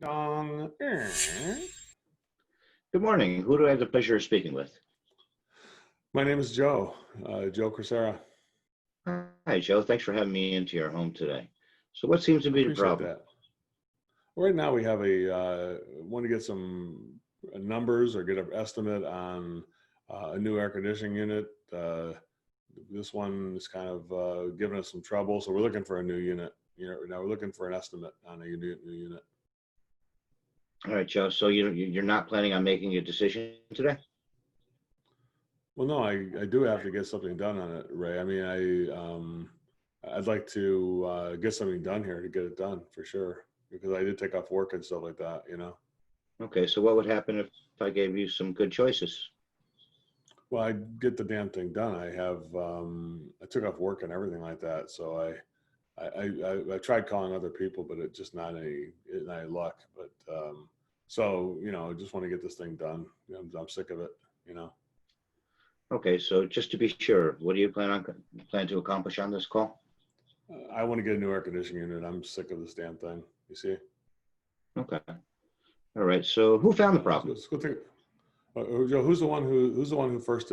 Dong. Good morning. Who do I have the pleasure of speaking with? My name is Joe, Joe Crisera. Hi, Joe. Thanks for having me into your home today. So what seems to I be the appreciate problem? that. Right now, we have want to get some numbers or get an estimate on a new air conditioning unit. This one is kind of giving us some trouble, so we're looking for a new unit. Now we're looking for an estimate on a new unit. All right, Joe. So you're not planning on making a decision today? Well, no, I do have to get something done on it, Ray. I mean, I'd like to get something done here to get it done for sure because I did take off work and stuff like that. Okay. So what would happen if I gave you some good choices? Well, I get the damn thing done. I took off work and everything like that, so I tried calling other people, but it just not any luck. But so I just want to get this thing done. I'm sick of it. Okay. So just to be sure, what do you plan to accomplish on this call? I want to get a new air conditioning unit. I'm sick of this damn thing. You see? Okay. All right. So who found the problem? Let's go take. Joe, who's the one who first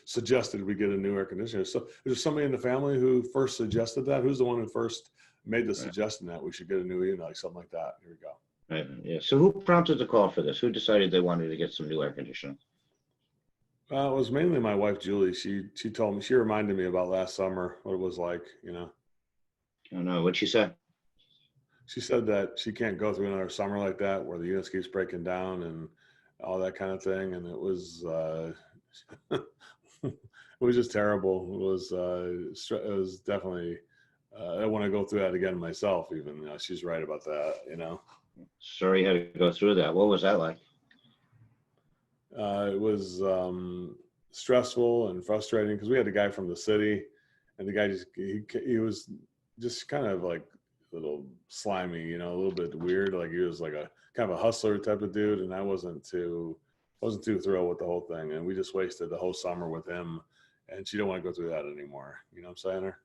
suggested we get a new air conditioner? So there's somebody in the family who first suggested that. Who's the one who first made the Right. suggestion that we should get a new unit, like something like that? Here we go. Right. Yeah. So who prompted the call for this? Who decided they wanted to get some new air conditioning? It was mainly my wife Julie. She told me, she reminded me about last summer, what it was like. I don't know. What'd she say? She said that she can't go through another summer like that where the unit keeps breaking down and all that kind of thing. And it was it was just terrible. It was definitely I want to go through that again myself. Even she's right about that. Sorry you had to go through that. What was that like? It was stressful and frustrating because we had a guy from the city, and the guy he was just kind of like a little slimy, a little bit weird. Like he was like a kind of a hustler type of dude, and I wasn't too thrilled with the whole thing. And we just wasted the whole summer with him, and she don't want to go through that anymore. You know what I'm saying? Her.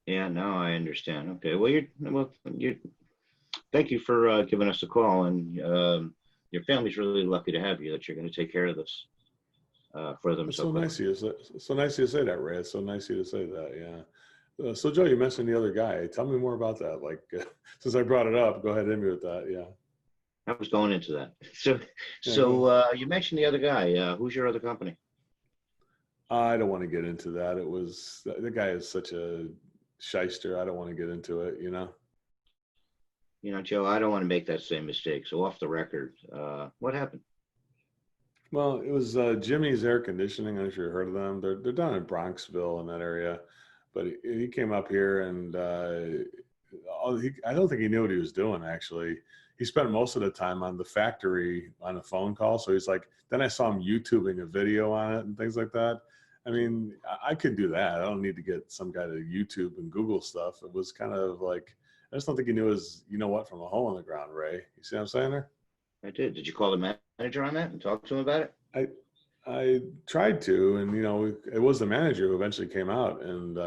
Yeah, no, I understand. Okay, well, thank you for giving us a call, and your family's really lucky to have you. That you're going to take care of this for them It's so so quickly. nice of you. So nice of you to say that, Ray. It's so nice of you to say that. Yeah. So Joe, you mentioned the other guy. Tell me more about that. Like, since I brought it up, go ahead and hit me with that. Yeah. I was going into that. So, Yeah. Go ahead. you mentioned the other guy. Who's your other company? I don't want to get into that. The guy is such a shyster. I don't want to get into it. Joe, I don't want to make that same mistake. So, off the record, what happened? Well, it was Jimmy's Air Conditioning. I'm sure you heard of them. They're down in Bronxville in that area, but he came up here and I don't think he knew what he was doing. Actually, he spent most of the time on the factory on a phone call. So he's like, then I saw him YouTubing a video on it and things like that. I mean, I could do that. I don't need to get some guy to YouTube and Google stuff. It was kind of like I just don't think he knew his, what, from a hole in the ground, Ray. You see what I'm saying there? I did. Did you call the manager on that and talk to him about it? I I tried to, and it was the manager who eventually came out and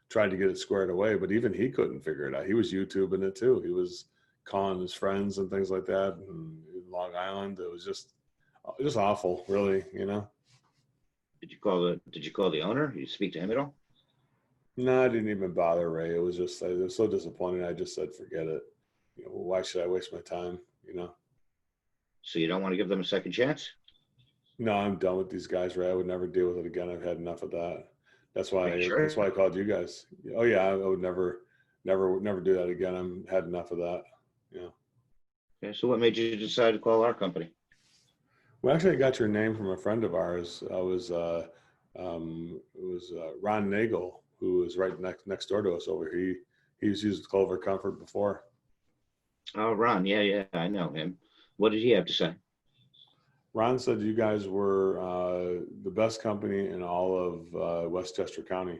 tried to get it squared away, but even he couldn't figure it out. He was YouTubing it too. He was calling his friends and things like that. And in Long Island, it was just awful, really. Did you call the owner? Did you speak to him at all? No, I didn't even bother, Ray. It was so disappointing. I just said, forget it. Why should I waste my time? So you don't want to give them a second chance? No, I'm done with these guys, Ray. I would never deal with it again. I've had enough of that. That's Are you why that's sure? why I called you guys. Oh yeah, I would never do that again. I'm had enough of that. Yeah. Okay. So what made you decide to call our company? Well, actually, I got your name from a friend of ours. It was Ron Nagel, who was right next door to us over here. He's used Clover Comfort before. Oh, Ron. Yeah, yeah, I know him. What did he have to say? Ron said you guys were the best company in all of Westchester County.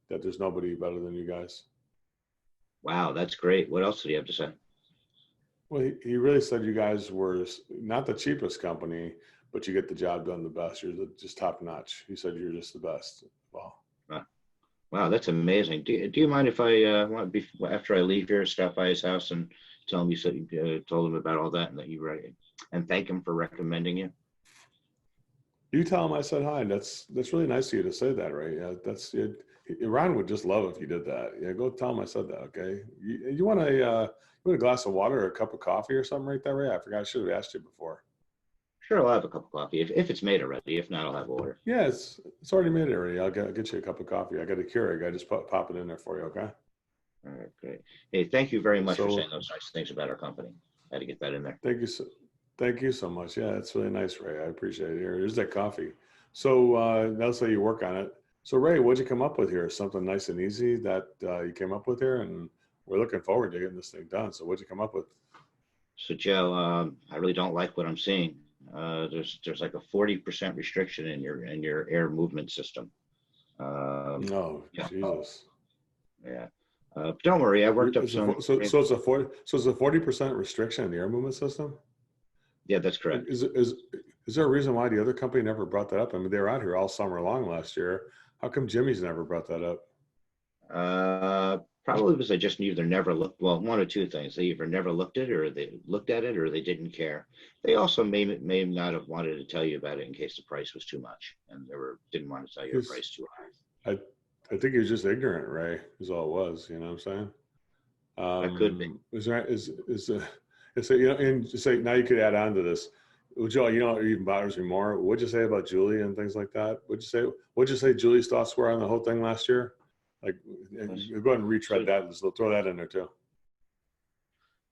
That there's nobody better than you guys. Wow, that's great. What else did he have to say? Well, he really said you guys were not the cheapest company, but you get the job done the best. Just top notch. He said you're just the best. Well, Wow, wow, that's amazing. Do you mind if I after I leave here, stop by his house and tell him you said told him about all that and that you read and thank him for recommending you. You tell him I said hi. That's really nice of you to say that, right? Yeah, that's it. Ron would just love if you did that. Yeah, go tell him I said that. Okay. You want a glass of water or a cup of coffee or something right there, Ray? I forgot. I should have asked you before. Sure, I'll have a cup of coffee if it's made already. If not, I'll have water. Yeah, it's already made already. I'll get you a cup of coffee. I got a Keurig. I just pop it in there for you. Okay. All right, great. Hey, thank you very much for So saying those nice things about our company. Had to get that in there. thank you so much. Yeah, it's really nice, Ray. I appreciate it. Here's that coffee. So now say you work on it. So Ray, what'd you come up with here? Something nice and easy that you came up with here, and we're looking forward to getting this thing done. So what'd you come up with? So Joe, I really don't like what I'm seeing. There's like a 40% restriction in your air movement system. Oh, Yeah, Jesus. yeah. But don't worry, I worked up It's a, some. so it's a 40% restriction in the air movement system. Yeah, that's Like, correct. is there a reason why the other company never brought that up? I mean, they were out here all summer long last year. How come Jimmy's never brought that up? Probably because I just either never looked. Well, one or two things: they either never looked at it, or they looked at it, or they didn't care. They also may not have wanted to tell you about it in case the price was too much, and didn't want to tell you a He's, price too high. I think he was just ignorant, Ray, is all it was. You know what I'm saying? That could be. Is you know, and say now you could add on to this. Well, Joe, you know what even bothers me more? What'd you say about Julie and things like that? What'd you say Julie's thoughts were on the whole thing last year? Like, you go ahead and retread So, that. Just throw that in there too.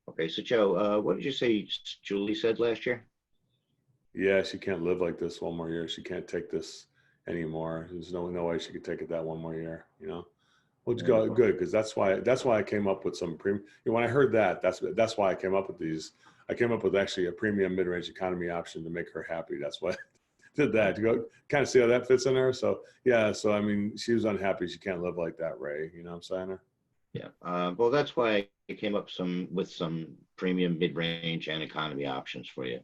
okay, so Joe, what did you say Julie said last year? Yeah, she can't live like this one more year. She can't take this anymore. There's no way she could take it that one more year. You know. Well, it's Yeah, good because that's why I came up with some premium. You know, when I heard that, that's why I came up with these. I came up with actually a premium mid-range economy option to make her happy. That's why I did that to go kind of see how that fits in there. So yeah, so I mean, she was unhappy. She can't live like that, Ray. You know what I'm saying? yeah. Well, that's why I came up with some premium, mid-range, and economy options for you.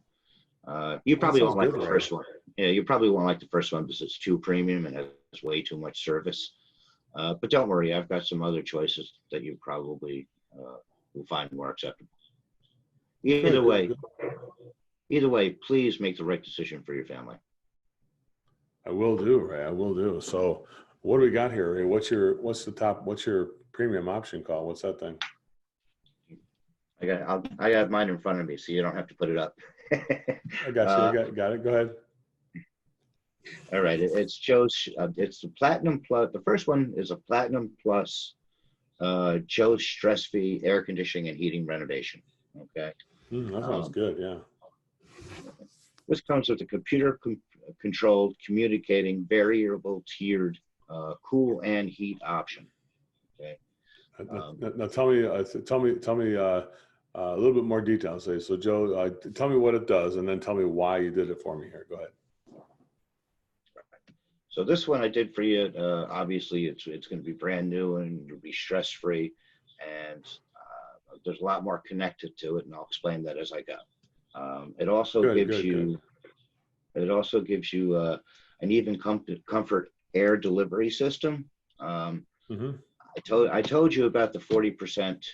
You That probably sounds won't like good, the Ray. first one. Yeah, you probably won't like the first one because it's too premium and has way too much service. But don't worry, I've got some other choices that you probably will find more acceptable. Either Good, good, way, good. either way, please make the right decision for your family. I will do, Ray. I will do. So what do we got here, Ray? What's your premium option called? What's that thing? I have mine in front of me, so you don't have to put it up. I got you. I uh, got it. Go ahead. all right, it's Joe's. It's the Platinum Plus. The first one is a Platinum Plus Joe's stress-free air conditioning and heating renovation. Okay. That sounds Um, good. Yeah. this comes with a computer-controlled, communicating, variable tiered cool and heat option. Okay. Um, Now tell me a little bit more detail. So Joe, tell me what it does, and then tell me why you did it for me here. Go ahead. so this one I did for you. Obviously, it's going to be brand new and it'll be stress-free, and there's a lot more connected to it, and I'll explain that as I go. It also Good, gives good, good. you an even comfort air delivery system. Um, Hmm. I told you about the 40%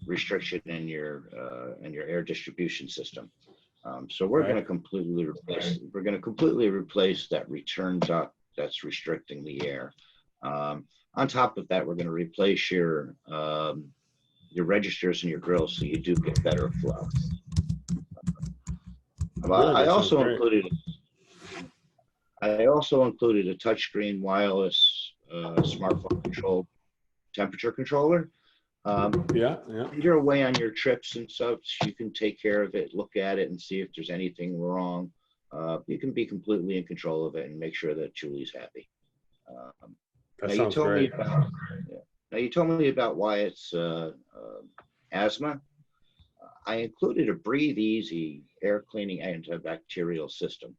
restriction in your air distribution system. So Right. we're going to completely replace that return duct that's restricting the air. On top of that, we're going to replace your registers and your grills so you do get better flow. Good. I That sounds also great. included I also included a touchscreen wireless smartphone controlled temperature controller. Yeah. Yeah. You're away on your trips and such, you can take care of it, look at it, and see if there's anything wrong. You can be completely in control of it and make sure that Julie's happy. Um, That now you sounds told me great. about yeah. Now you told me about why it's asthma. I included a Breathe Easy air cleaning antibacterial system.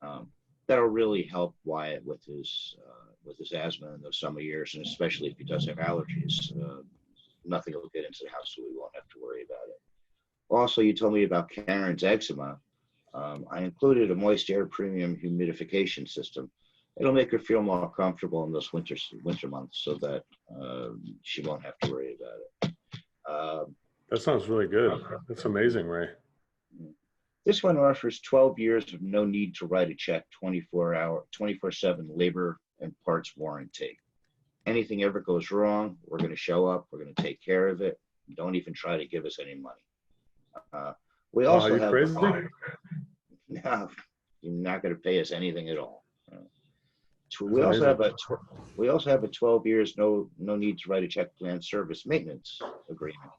Um, that'll really help Wyatt with his asthma in those summer years, and especially if he does have allergies. Nothing will get into the house, so we won't have to worry about it. Also, you told me about Karen's eczema. I included a moist air premium humidification system. It'll make her feel more comfortable in those winter months, so that she won't have to worry about it. That sounds really good. That's amazing, Ray. This one offers 12 years of no need to write a check, 24/7 labor and parts warranty. Anything ever goes wrong, we're going to show up. We're going to take care of it. Don't even try to give us any money. Uh, we Oh, are also you have, crazy? no, you're not going to pay us anything at all. That's amazing. We also have a 12 years no need to write a check plan service maintenance agreement.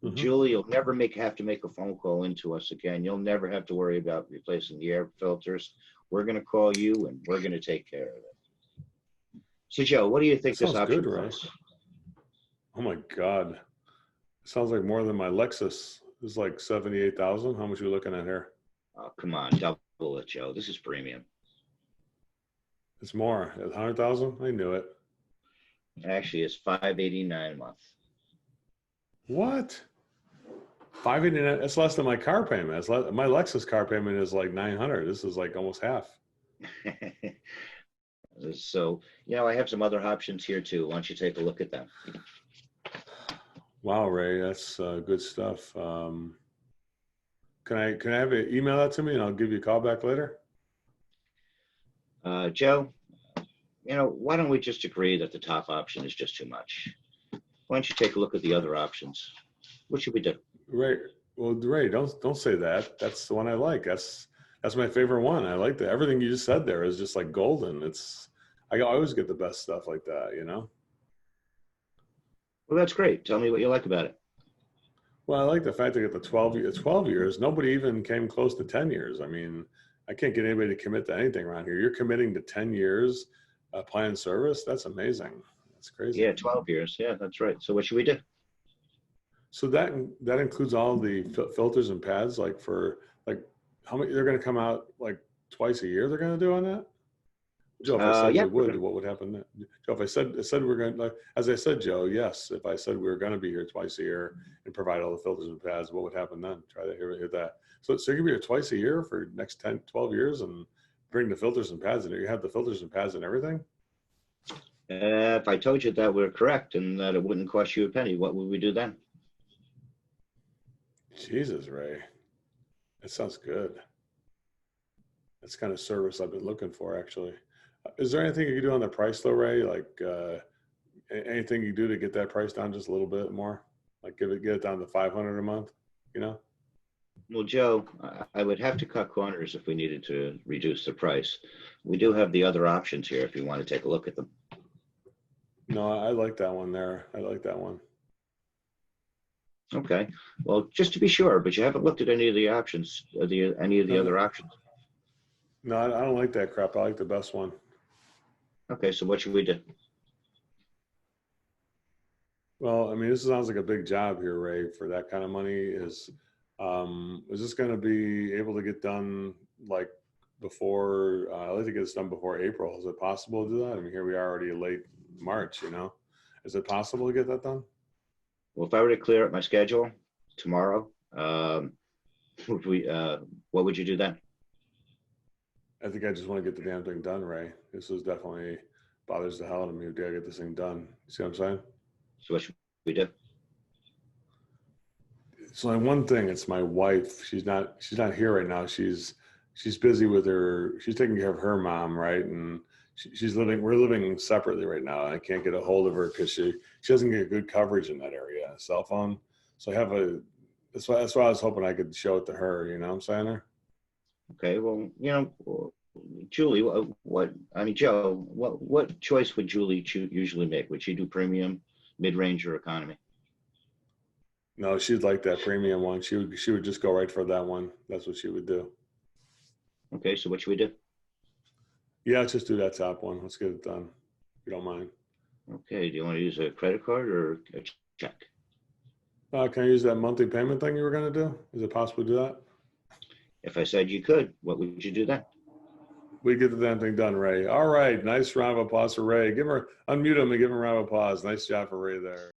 Hmm. Julie, you'll never have to make a phone call into us again. You'll never have to worry about replacing the air filters. We're going to call you and we're going to take care of it. So, Joe, what do you That think this sounds option good, Ray. costs? Oh my God. It sounds like more than my Lexus. It's like 78,000. How much are you looking at here? Oh, come on, double it, Joe. This is premium. It's more. 100,000? I knew it. Actually, it's $589 a month. What? 589. That's less than my car payment. My Lexus car payment is like 900. This is like almost half. So, I have some other options here too. Why don't you take a look at them? Wow, Ray, that's good stuff. Can I have you email that to me and I'll give you a call back later? Joe, why don't we just agree that the top option is just too much? Why don't you take a look at the other options? What should we do? Ray, well, Ray, don't say that. That's the one I like. That's my favorite one. I like that. Everything you just said there is just like golden. I always get the best stuff like that. Well, that's great. Tell me what you like about it. Well, I like the fact that the 12 years, nobody even came close to 10 years. I mean, I can't get anybody to commit to anything around here. You're committing to 10 years plan service. That's amazing. That's crazy. Yeah, 12 years. Yeah, that's right. So what should we do? So that includes all the filters and pads, like for like how many they're going to come out like twice a year. They're going to do on that. Joe, if I said Yeah, they would, what would happen then? Joe, if I said we're going to, like, as I said, Joe, yes. If I said we were going to be here twice a year and provide all the filters and pads, what would happen then? Try to hear that. So you're going to be here twice a year for next 10, 12 years and bring the filters and pads in there. You have the filters and pads and everything. if I told you that we're correct and that it wouldn't cost you a penny, what would we do then? Jesus, Ray, that sounds good. That's kind of service I've been looking for, actually. Is there anything you can do on the price though, Ray? Like anything you do to get that price down just a little bit more? Like get it down to 500 a month, you know? Well, Joe, I would have to cut corners if we needed to reduce the price. We do have the other options here if you want to take a look at them. No, I like that one there. I like that one. Okay. Well, just to be sure, but you haven't looked at any of the options, any of the other options. No, I don't like that crap. I like the best one. Okay, so what should we do? Well, I mean, this sounds like a big job here, Ray, for that kind of money. Is this going to be able to get done like before? I'd like to get this done before April. Is it possible to do that? I mean, here we are already late March. Is it possible to get that done? Well, if I were to clear up my schedule tomorrow, what would you do then? I think I just want to get the damn thing done, Ray. This is definitely bothers the hell out of me. We gotta get this thing done. You see what I'm saying? So what should we do? So like one thing, it's my wife. She's not here right now. She's busy with she's taking care of her mom, right? And we're living separately right now. I can't get a hold of her because she doesn't get good coverage in that area, cell phone. So that's why I was hoping I could show it to her, you know what I'm saying? Okay, well, Julie, Joe, what choice would Julie usually make? Would she do premium, mid-range, or economy? No, she'd like that premium one. She would just go right for that one. That's what she would do. Okay, so what should we do? Yeah, let's just do that top one. Let's get it done. If you don't mind. Okay, do you want to use a credit card or a check? Can I use that monthly payment thing you were going to do? Is it possible to do that? If I said you could, what would you do then? We get the damn thing done, Ray. All right. Nice round of applause for Ray. Unmute him and give him a round of applause. Nice job for Ray there.